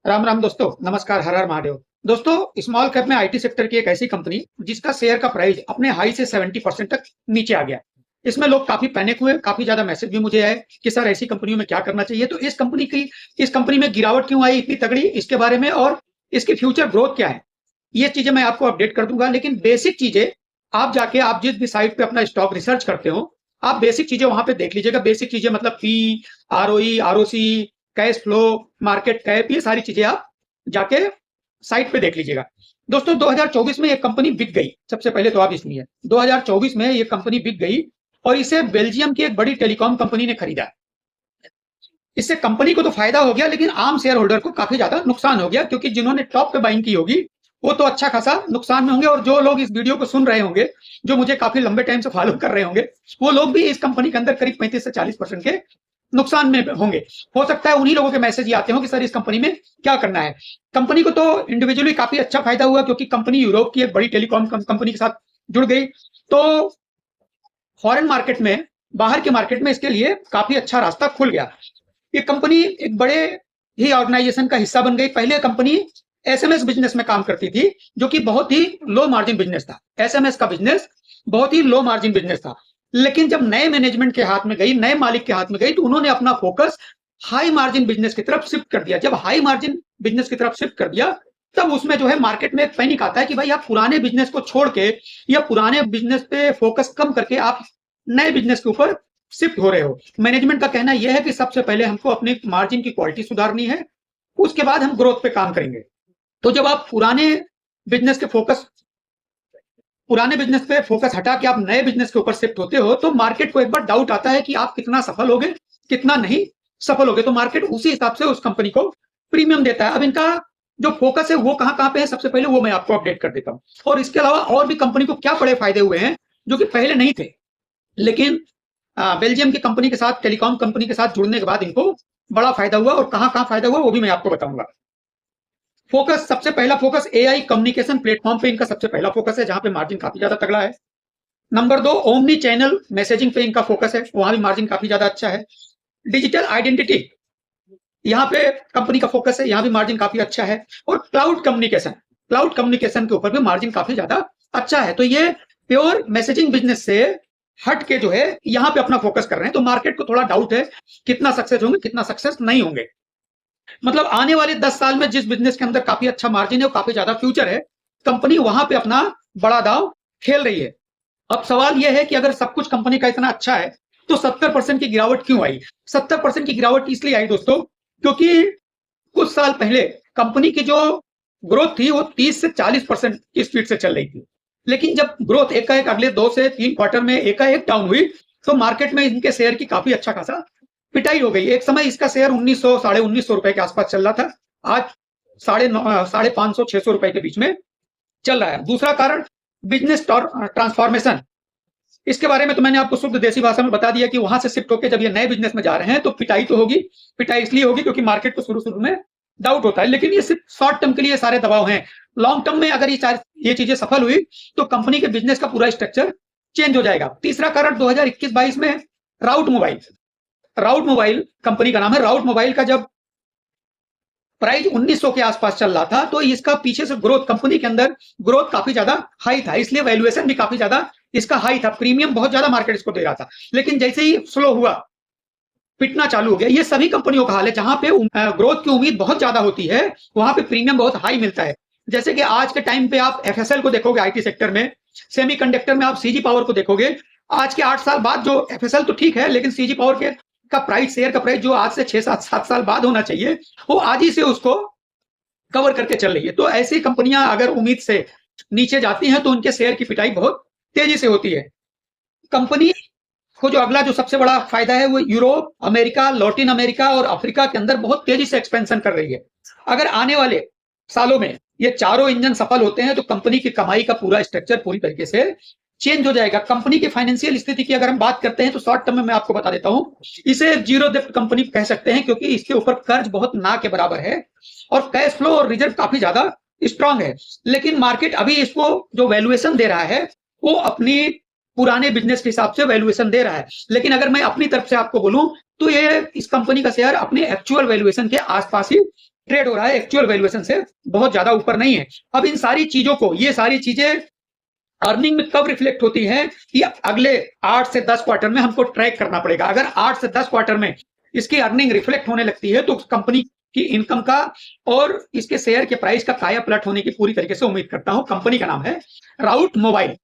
राम राम दोस्तों, नमस्कार, हर हर महादेव। दोस्तों, स्मॉल कैप में आईटी सेक्टर की एक ऐसी कंपनी जिसका शेयर का प्राइस अपने हाई से 70% तक नीचे आ गया। इसमें लोग काफी पैनिक हुए, काफी ज्यादा मैसेज भी मुझे आए कि सर ऐसी कंपनियों में क्या करना चाहिए। तो इस कंपनी में गिरावट क्यों आई इतनी तगड़ी, इसके बारे में और इसकी फ्यूचर ग्रोथ क्या है, ये चीजें मैं आपको अपडेट कर दूंगा। लेकिन बेसिक चीजें आप जिस भी साइट पे अपना स्टॉक रिसर्च करते हो, आप बेसिक चीजें वहां पे देख लीजिएगा। बेसिक चीजें मतलब P, ROE, ROC, cash flow, market cap, ये सारी चीजें आप जाके साइट पे देख लीजिएगा। दोस्तों, 2024 में ये कंपनी बिक गई। सबसे पहले तो आप इसलिए 2024 में ये कंपनी बिक गई और इसे बेल्जियम की एक बड़ी टेलीकॉम कंपनी ने खरीदा। इससे कंपनी को तो फायदा हो गया, लेकिन आम शेयर होल्डर को काफी ज्यादा नुकसान हो गया, क्योंकि जिन्होंने टॉप पे बाइंग की होगी वो तो अच्छा खासा नुकसान में होंगे। और जो लोग इस वीडियो को सुन रहे होंगे, जो मुझे काफी लंबे टाइम से फॉलो कर रहे होंगे, वो लोग भी इस कंपनी के अंदर करीब 35 से 40% के नुकसान में होंगे। हो सकता है उन्हीं लोगों के मैसेज ही आते हो कि सर इस कंपनी में क्या करना है। कंपनी को तो इंडिविजुअली काफी अच्छा फायदा हुआ, क्योंकि कंपनी यूरोप की एक बड़ी टेलीकॉम कंपनी के साथ जुड़ गई। तो फॉरेन मार्केट में, बाहर के मार्केट में इसके लिए काफी अच्छा रास्ता खुल गया। ये कंपनी एक बड़े ही ऑर्गेनाइजेशन का हिस्सा बन गई। पहले कंपनी एसएमएस बिजनेस में काम करती थी, जो कि बहुत ही लो मार्जिन बिजनेस था। एसएमएस का बिजनेस बहुत ही लो मार्जिन बिजनेस था। लेकिन जब नए मैनेजमेंट के हाथ में गई, नए मालिक के हाथ में गई, तो उन्होंने अपना फोकस हाई मार्जिन बिजनेस की तरफ शिफ्ट कर दिया। जब हाई मार्जिन बिजनेस की तरफ शिफ्ट कर दिया, तब उसमें जो है मार्केट में एक पैनिक आता है कि भाई आप पुराने बिजनेस को छोड़ के या पुराने बिजनेस पे फोकस कम करके आप नए बिजनेस के ऊपर शिफ्ट हो रहे हो। मैनेजमेंट का कहना यह है कि सबसे पहले हमको अपनी मार्जिन की क्वालिटी सुधारनी है, उसके बाद हम ग्रोथ पे काम करेंगे। तो जब आप पुराने बिजनेस पे फोकस हटा के आप नए बिजनेस के ऊपर शिफ्ट होते हो, तो मार्केट को एक बार डाउट आता है कि आप कितना सफल होगे, कितना नहीं सफल होगे। तो मार्केट उसी हिसाब से उस कंपनी को प्रीमियम देता है। अब इनका जो फोकस है वो कहां कहां पे है, सबसे पहले वो मैं आपको अपडेट कर देता हूं। और इसके अलावा और भी कंपनी को क्या बड़े फायदे हुए हैं जो कि पहले नहीं थे, लेकिन बेल्जियम की कंपनी के साथ, टेलीकॉम कंपनी के साथ जुड़ने के बाद इनको बड़ा फायदा हुआ। और कहां कहां फायदा हुआ वो भी मैं आपको बताऊंगा। फोकस, सबसे पहला फोकस एआई कम्युनिकेशन प्लेटफॉर्म पे इनका सबसे पहला फोकस है, जहां पे मार्जिन काफी ज्यादा तगड़ा है। नंबर 2, ओमनी चैनल मैसेजिंग पे इनका फोकस है, वहां भी मार्जिन काफी ज्यादा अच्छा है। डिजिटल आइडेंटिटी, यहाँ पे कंपनी का फोकस है, यहाँ भी मार्जिन काफी अच्छा है। और क्लाउड कम्युनिकेशन के ऊपर भी मार्जिन काफी ज्यादा अच्छा है। तो ये प्योर मैसेजिंग बिजनेस से हट के जो है यहाँ पे अपना फोकस कर रहे हैं। तो मार्केट को थोड़ा डाउट है कितना सक्सेस होंगे, कितना सक्सेस नहीं होंगे। मतलब आने वाले 10 साल में जिस बिजनेस के अंदर काफी अच्छा मार्जिन है और काफी ज्यादा फ्यूचर है, कंपनी वहां पे अपना बड़ा दांव खेल रही है। अब सवाल यह है कि अगर सब कुछ कंपनी का इतना अच्छा है, तो 70% की गिरावट क्यों आई? 70% की गिरावट इसलिए आई दोस्तों, क्योंकि कुछ साल पहले कंपनी की जो ग्रोथ थी वो 30 से 40% की स्पीड से चल रही थी। लेकिन जब ग्रोथ एकाएक अगले 2 से 3 क्वार्टर में एकाएक डाउन हुई, तो मार्केट में इनके शेयर की काफी अच्छा खासा पिटाई हो गई। एक समय इसका शेयर 1900, साढ़े 1900 रुपए के आसपास चल रहा था। आज 550, 600 रुपए के बीच में चल रहा है। दूसरा कारण बिजनेस ट्रांसफॉर्मेशन। इसके बारे में तो मैंने आपको शुद्ध देसी भाषा में बता दिया कि वहां से शिफ्ट होकर जब ये नए बिजनेस में जा रहे हैं तो पिटाई तो होगी। पिटाई इसलिए होगी क्योंकि मार्केट को शुरू में डाउट होता है, लेकिन ये सिर्फ शॉर्ट टर्म के लिए सारे दबाव हैं। लॉन्ग टर्म में अगर ये चीजें सफल हुई तो कंपनी के बिजनेस का पूरा स्ट्रक्चर चेंज हो जाएगा। तीसरा कारण 2021-22 में राउट मोबाइल कंपनी का नाम है। राउट मोबाइल का जब प्राइस 1900 के आसपास चल रहा था, तो इसका पीछे से ग्रोथ, कंपनी के अंदर ग्रोथ काफी ज्यादा हाई था, इसलिए वैल्यूएशन भी काफी ज्यादा इसका हाई था। प्रीमियम बहुत ज्यादा मार्केट इसको दे रहा था। लेकिन जैसे ही स्लो हुआ, पिटना चालू हो गया। ये सभी कंपनियों का हाल है। जहां पे ग्रोथ की उम्मीद बहुत ज्यादा होती है, वहां पे प्रीमियम बहुत हाई मिलता है। जैसे कि आज के टाइम पे आप एफएसएल को देखोगे, आईटी सेक्टर में, सेमीकंडक्टर में आप सीजी पावर को देखोगे। आज के 8 साल बाद जो एफएसएल तो ठीक है, लेकिन सीजी पावर के का प्राइस, शेयर का प्राइस जो आज से 6-7 साल बाद होना चाहिए, वो आज ही से उसको कवर करके चल रही है। तो ऐसी कंपनियां अगर उम्मीद से नीचे जाती हैं तो उनके शेयर की पिटाई बहुत तेजी से होती है। कंपनी को जो अगला जो सबसे बड़ा फायदा है वो यूरोप, अमेरिका, लैटिन अमेरिका और अफ्रीका के अंदर बहुत तेजी से एक्सपेंशन कर रही है। अगर आने वाले सालों में ये चारों इंजन सफल होते हैं तो कंपनी की कमाई का पूरा स्ट्रक्चर पूरी तरीके से चेंज हो जाएगा। कंपनी की फाइनेंशियल स्थिति की अगर हम बात करते हैं तो शॉर्ट टर्म में मैं आपको बता देता हूं, इसे जीरो डेब्ट कंपनी कह सकते हैं, क्योंकि इसके ऊपर कर्ज बहुत ना के बराबर है और कैश फ्लो और रिजर्व काफी ज्यादा स्ट्रांग है। लेकिन मार्केट अभी इसको जो वैल्यूएशन दे रहा है वो अपनी पुराने बिजनेस के हिसाब से वैल्यूएशन दे रहा है। लेकिन अगर मैं अपनी तरफ से आपको बोलूं तो ये इस कंपनी का शेयर अपने एक्चुअल वैल्यूएशन के आसपास ही ट्रेड हो रहा है एक्चुअल वैल्यूएशन से बहुत ज्यादा ऊपर नहीं है। अब इन सारी चीजों को, ये सारी चीजें अर्निंग में कब रिफ्लेक्ट होती है कि अगले 8 से 10 क्वार्टर में हमको ट्रैक करना पड़ेगा। अगर 8 से 10 क्वार्टर में इसकी अर्निंग रिफ्लेक्ट होने लगती है तो कंपनी की इनकम का और इसके शेयर के प्राइस का काया पलट होने की पूरी तरीके से उम्मीद करता हूं। कंपनी का नाम है राउट मोबाइल।